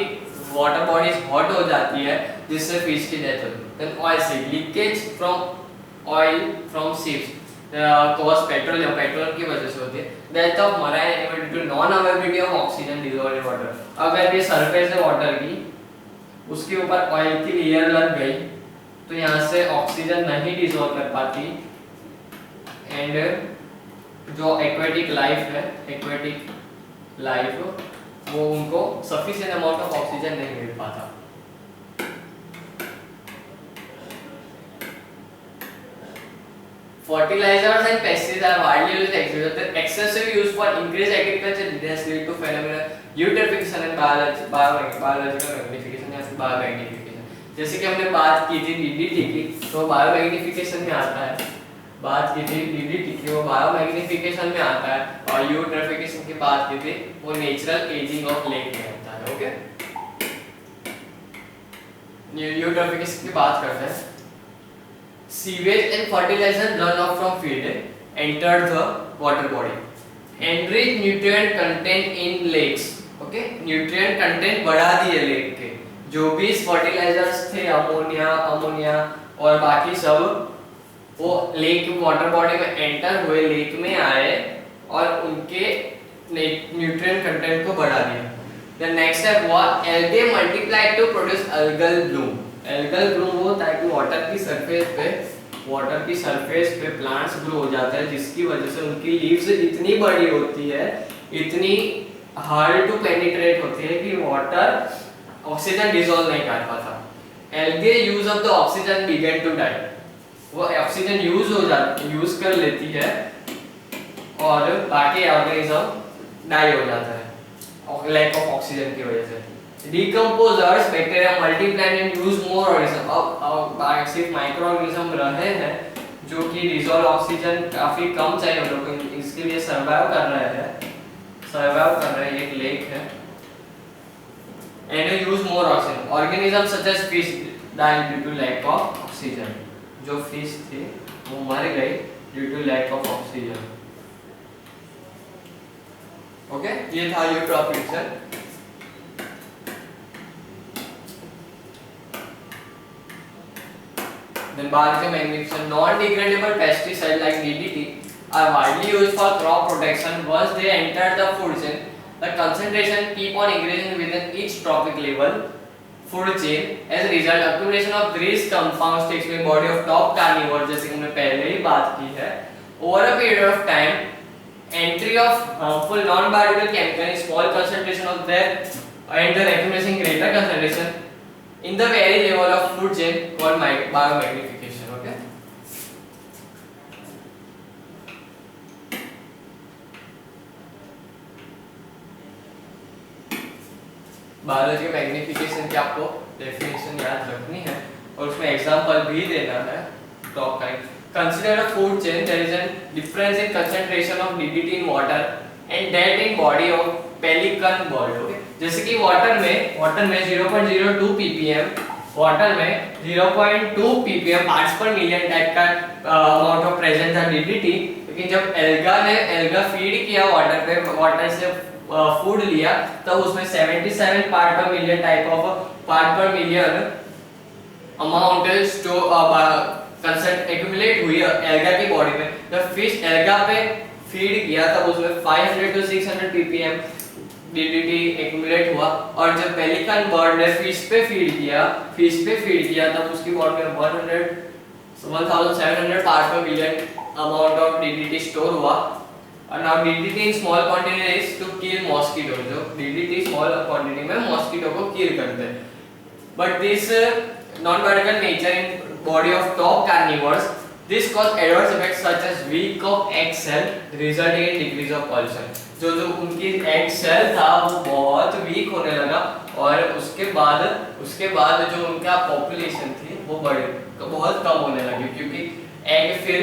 Speaker 1: वाटर बॉडीज हॉट हो जाती है जिससे फिश की डेथ होती है। Then oil spill, leakage from oil from ships cause petrol की वजह से होती है। Death of marine animal due to non availability of oxygen dissolved in water. अगर ये सरफेस है वाटर की, उसके ऊपर ऑयल की लेयर लग गई तो यहाँ से ऑक्सीजन नहीं डिसॉल्व कर पाती, एंड जो एक्वेटिक लाइफ वो उनको सफिशिएंट अमाउंट ऑफ ऑक्सीजन नहीं मिल पाता। Fertilizers and pesticides are widely used except excessive use for increased agriculture has led to phenomena eutrophication and biological magnification या बायोमैग्निफिकेशन। जैसे कि हमने बात की थी डीडीटी की, तो बायोमैग्निफिकेशन में आता है, वो बायोमैग्निफिकेशन में आता है, और यूट्रोफिकेशन की बात की थी वो नेचुरल एजिंग ऑफ लेक में आता है। ओके, यूट्रोफिकेशन की बात करते हैं। Sewage and fertilizer run off from field enter the water body, enrich nutrient content in lakes। Okay, nutrient content बढ़ा दिए लेक के, जो भी फर्टिलाइजर्स थे अमोनिया और बाकी सब वो लेक वाटर बॉडी में एंटर हुए, लेक में आए और उनके न्यूट्रिएंट कंटेंट को बढ़ा दिया। द नेक्स्ट स्टेप हुआ algae multiply two produce algal Bloom. Algal Bloom वो होता है कि वाटर की सरफेस पे प्लांट्स ग्रो हो जाते हैं, जिसकी वजह से उनकी लीव्स इतनी बड़ी होती है, इतनी हार्ड टू पेनिट्रेट होती है कि वाटर ऑक्सीजन डिसॉल्व नहीं कर पाता। Algae use of the oxygen begin to die, वो ऑक्सीजन यूज कर लेती है और बाकी ऑर्गेनिज्म डाई हो जाता है लैक ऑफ ऑक्सीजन की वजह से। Decomposers bacteria multiply and use more organism. अब सिर्फ माइक्रो ऑर्गेनिज्म रहे हैं जो कि डिसॉल्व ऑक्सीजन काफी कम चाहिए उन लोगों को, इसके लिए सर्वाइव कर रहे हैं, एक लेक है, and use more oxygen. Organism such as fish die due to lack of oxygen, जो फिश थी वो मर गई due to lack of oxygen. Okay, ये था eutrophication. Then biological magnification, non-degradable pesticides like DDT are widely used for crop protection. Once they enter the food chain, the concentration keep on increasing within each trophic level food chain. As a result, accumulation of these compounds takes place in body of top carnivores, जैसे कि हमने पहले ही बात की है। Over a period of time, entry of harmful non-biological chemicals in small concentration of their and their accumulation greater concentration in the very level of food chain called biomagnification. Okay, biology magnification की आपको definition याद रखनी है और उसमें example भी देना है। Top kind consider a food chain, there is an difference in concentration of DDT in water and that in body of pelican bird. Okay, जैसे कि वाटर में 0.02 ppm, वाटर में 0.2 ppm पार्ट्स पर मिलियन टाइप का amount of present था DDT. लेकिन जब alga feed किया वाटर पे, वाटर से फूड लिया, तब उसमें 77 part per million type of part per million amount consent accumulate हुई एल्गा की बॉडी में। जब फिश एल्गा पे फीड किया तब उसमें 500 to 600 ppm डीडीटी एक्यूमुलेट हुआ, और जब पेलिकन बर्ड ने फिश पे फीड किया तब उसकी बॉडी में 1700 part per million amount of DDT store हुआ। और now DDT in small quantity is to kill mosquito, जो डीडीटी स्मॉल क्वांटिटी में मॉस्किटो को किल करते हैं। But this non-particle nature in body of top carnivores, this cause adverse effects such as weak of egg cell resulting in decrease of pollution। जो उनकी egg cell था वो बहुत week होने लगा, और उसके बाद जो उनका पॉपुलेशन थी वो बहुत कम होने लगी, क्योंकि एग फिर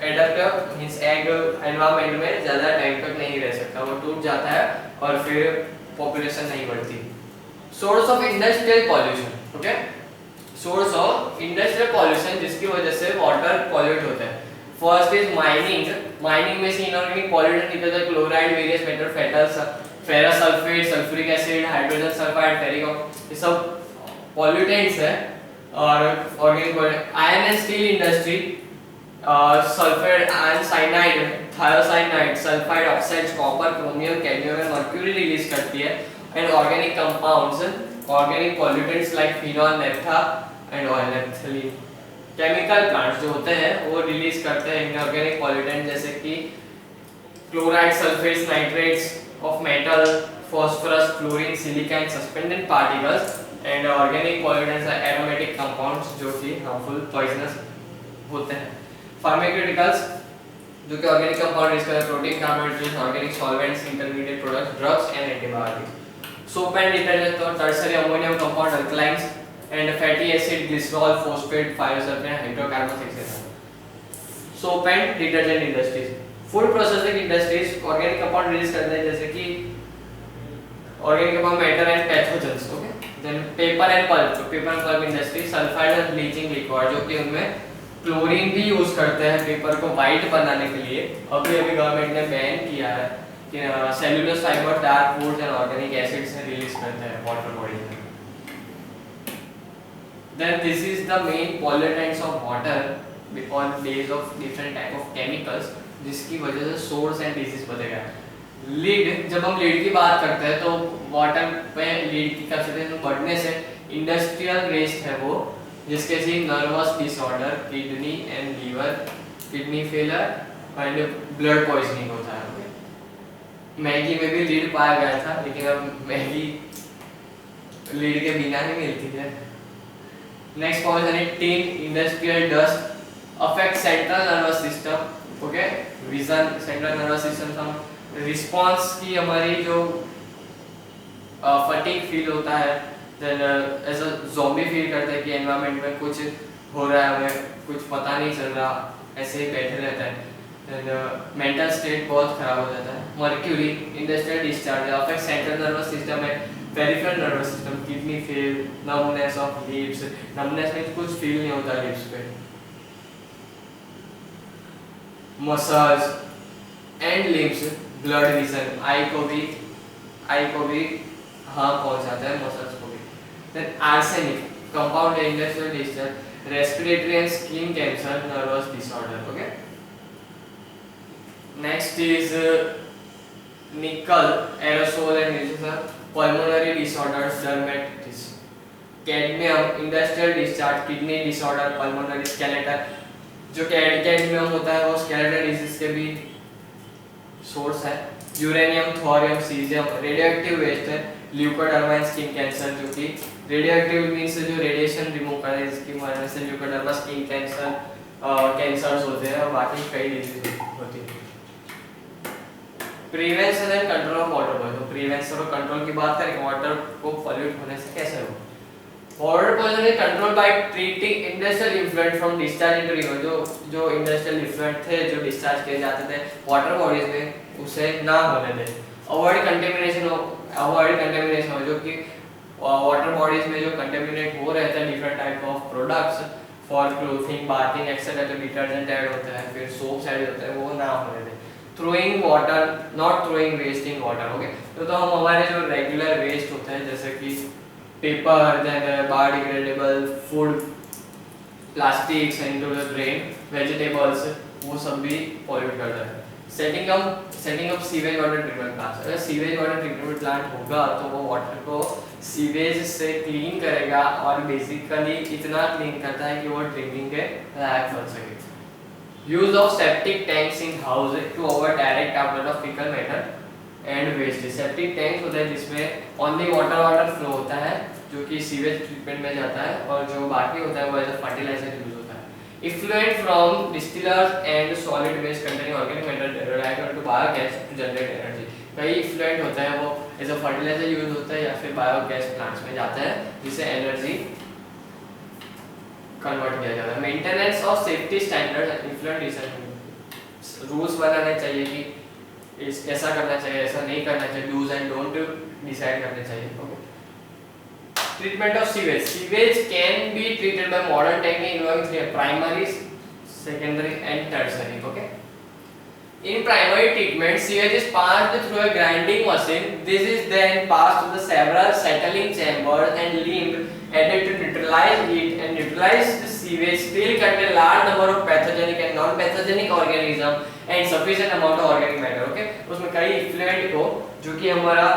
Speaker 1: एडाप्ट मींस एग एनवायरनमेंट में ज़्यादा टाइम तक नहीं रह सकता, वो टूट जाता है और फिर पॉपुलेशन नहीं बढ़ती। Source of industrial pollution, okay, source of industrial pollution जिसकी वजह से वाटर पॉल्यूट होता है। फर्स्ट इज माइनिंग में से इनऑर्गेनिक पॉल्यूटेंट निकलते हैं, chloride, various metal, ferrous sulphate, sulphuric acid, hydrogen sulphide, ferric, ये सब पॉल्यूटेंट्स है। और organic iron and steel industry, sulphate and cyanide, thiocyanide, sulphide oxides, copper, chromium, cadmium and mercury release करती है। And organic compounds, organic pollutants like phenol, naphtha and oil, naphthalene. Chemical plants जो होते हैं वो release करते हैं inorganic pollutant जैसे कि chloride, sulphates, nitrates of metal, phosphorus, chlorine, silica and suspended particles. And organic pollutants are aromatic compounds जो कि हार्मफुल, पॉइजनस होते हैं। फार्मास्यूटिकल्स जो कि ऑर्गेनिक कंपाउंड रिलीज करते हैं, protein, carbohydrates, organic solvents, intermediate products, drugs and antibiotics. Soap and detergent तो tertiary ammonium compound, alkalines and fatty acid, glycerol, phosphate, pyrosulphate, hydrocarbons etcetera. Soap and detergent industries, food processing industries organic compound release करते हैं जैसे कि organic compound, metal and pathogens. Okay, then paper and pulp industry, sulphide and bleaching liquid, जो कि उनमें chlorine भी use करते हैं पेपर को वाइट बनाने के लिए। अभी गवर्नमेंट ने बैन किया है कि cellulose fibre, dark woods and organic acids से रिलीज करते हैं वाटर बॉडी में। Then this is the main pollutants of water on base of different type of chemicals, जिसकी वजह से सोर्स एंड डिजीज बढ़ेगा। लीड, जब हम लीड की बात करते हैं तो वाटर पे लीड की कंसंट्रेशन बढ़ने से इंडस्ट्रियल वेस्ट है वो, जिसके से nervous disorder, kidney and liver, kidney failure and blood poisoning होता है। मैगी में भी लीड पाया गया था, लेकिन अब मैगी लीड के बिना नहीं मिलती है। नेक्स्ट पॉइजन है tin, industrial dust affect central nervous system. Okay, vision, central nervous system, response की हमारी जो फटीग फील होता है, देन ऐसा ज़ॉम्बी फील करता है कि एनवायरनमेंट में कुछ हो रहा है, हमें कुछ पता नहीं चल रहा, ऐसे ही बैठे रहता है। देन मेंटल स्टेट बहुत खराब हो जाता है। Mercury, industrial discharge affect central nervous system है, peripheral nervous system, kidney fail, numbness of lips, numbness में कुछ फील नहीं होता लिप्स पे, muscles and limbs, blurred vision, eye को भी हाँ पहुंचाता है, मसल्स को भी। Then arsenic compound industrial discharge, respiratory and skin cancer, nervous disorder. Okay, next is nickel, aerosol and pulmonary disorders, dermatitis. Cadmium, industrial discharge, kidney disorder, pulmonary, skeletal, जो cadmium होता है वो स्केलेटल डिजीज के भी source है। Uranium, thorium, caesium, radioactive waste है, leucoderma and skin cancer, जो कि रेडियोएक्टिव मींस जो रेडिएशन रिमूव कर रहे हैं, इसकी वजह से ल्यूकोडर्मा, स्किन कैंसर, कैंसर्स होते हैं और बाकी कई डिजीज होती है। Prevention and control of water pollution. Prevention और कंट्रोल की बात करें, वाटर को पॉल्यूट होने से कैसे हो। Water pollution is control by treating industrial effluent from discharge into river. जो इंडस्ट्रियल इफ्लुएंट थे जो डिस्चार्ज किए जाते थे वाटर बॉडीज में, उसे ना होने दें। अवॉइड कंटेमिनेशन हो, जो कि वाटर बॉडीज में जो कंटेमिनेट हो रहे थे different type of products for clothing, bathing etcetera, तो डिटर्जेंट ऐड होता है, फिर सोप्स ऐड होता है, वो ना होने दें। Throwing water, not throwing wasting water. Okay, तो हम हमारे जो रेगुलर वेस्ट होते हैं जैसे कि paper, then biodegradable food, plastics into the drain, vegetables, वो सब भी पॉल्यूट करता है। Setting up sewage water treatment plant. अगर सीवेज वाटर ट्रीटमेंट प्लांट होगा तो वो वाटर को सीवेज से क्लीन करेगा और बेसिकली इतना क्लीन करता है कि वो ड्रिंकिंग के लायक बन सके। Use of septic tanks in house to avoid direct outlet of faecal matter and waste. Septic tanks होते हैं जिसमें ओनली वाटर फ्लो होता है जो कि सीवेज ट्रीटमेंट में जाता है, और जो बाकी होता है वो एज अ फर्टिलाइजर यूज होता है। Effluent from distillers and solid waste containing organic matter derived into biogas to generate energy. कई इफ्लुएंट होता है वो एज अ फर्टिलाइजर यूज होता है या फिर बायोगैस प्लांट्स में जाता है जिससे एनर्जी कन्वर्ट किया जाता है। Maintenance of safety standard effluent decision. Rules बनाने चाहिए कि ऐसा करना चाहिए, ऐसा नहीं करना चाहिए, डूज एंड डोंट डिसाइड करने चाहिए। Okay, treatment of sewage. Sewage can be treated by modern technique involving three: primary, secondary and tertiary. Okay, in primary treatment sewage is passed through a grinding machine. This is then passed through the several settling chambers and limbs added to neutralize it, and neutralized sewage still contain large number of pathogenic and non pathogenic organism and sufficient amount of organic matter. Okay, उसमें कई effluent को जो कि हमारा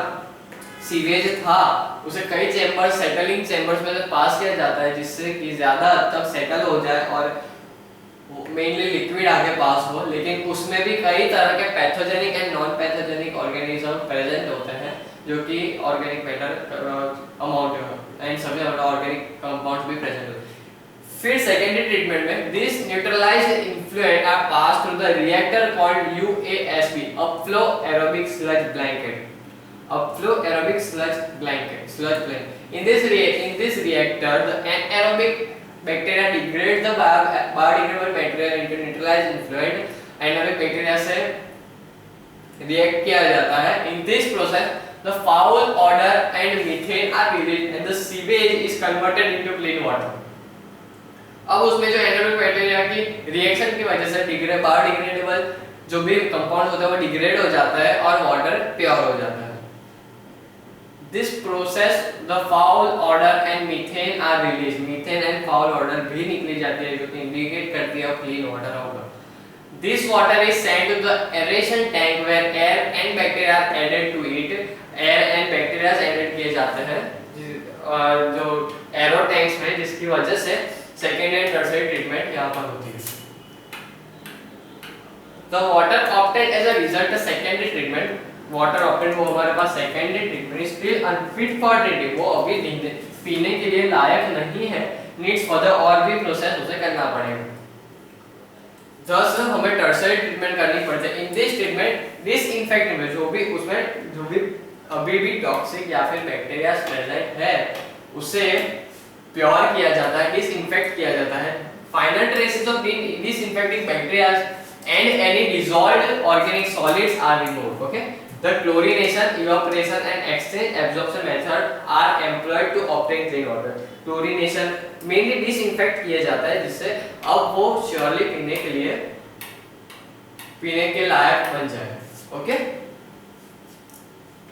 Speaker 1: sewage था उसे कई chambers, settling chambers में पास किया जाता है जिससे कि ज्यादा हद तक सेटल हो जाए और मेनली लिक्विड आगे पास हो, लेकिन उसमें भी कई तरह के pathogenic and non pathogenic organism present होते हैं जो कि ऑर्गेनिक मैटर अमाउंट एंड सभी ऑर्गेनिक कंपाउंड्स भी प्रेजेंट होते हैं। फिर सेकेंडरी ट्रीटमेंट में this neutralised effluent are pass through the reactor called UASB, upflow aerobic sludge blanket. Upflow aerobic sludge blanket. In this reactor, the anaerobic bacteria degrade the biodegradable material into neutralized influent. Anaerobic bacteria से react किया जाता है. In this process, the foul odor and methane are released and the sewage is converted into clean water. अब उसमें जो anaerobic bacteria की reaction की वजह से बायोडिग्रेडेबल जो भी कंपाउंड होता है वो डिग्रेड हो जाता है और वाटर प्योर हो जाता है. This process, the foul odor and methane are released. Methane and foul odor भी निकली जाती है जो कि इंडिकेट करती है clean water होगा. This water is sent to the aeration tank where air and bacteria are added to it. Air and bacteria added किए जाते हैं जो एरो टैंक्स में, जिसकी वजह से सेकेंड एंड टर्शियरी ट्रीटमेंट यहाँ पर होती है. The water obtained as a result of secondary treatment, water obtained वो हमारे पास secondary treatment still unfit for drinking, वो अभी पीने के लिए लायक नहीं है, नीड्स फर्दर और भी प्रोसेस उसे करना पड़ेगा. thus हमें टर्शियरी ट्रीटमेंट करनी पड़ती है. इन दिस ट्रीटमेंट डिसइंफेक्टिंग जो भी उसमें जो भी अभी भी टॉक्सिक या फिर बैक्टीरिया प्रेजेंट है उसे प्योर किया जाता है, डिसइंफेक्ट किया जाता है. Final traces of disinfecting bacteria and any dissolved organic solids are removed. Okay, the chlorination, evaporation and exchange absorption method are employed to obtain clean water. Chlorination mainly disinfect किया जाता है जिससे अब वो surely पीने के लायक बन जाए. Okay.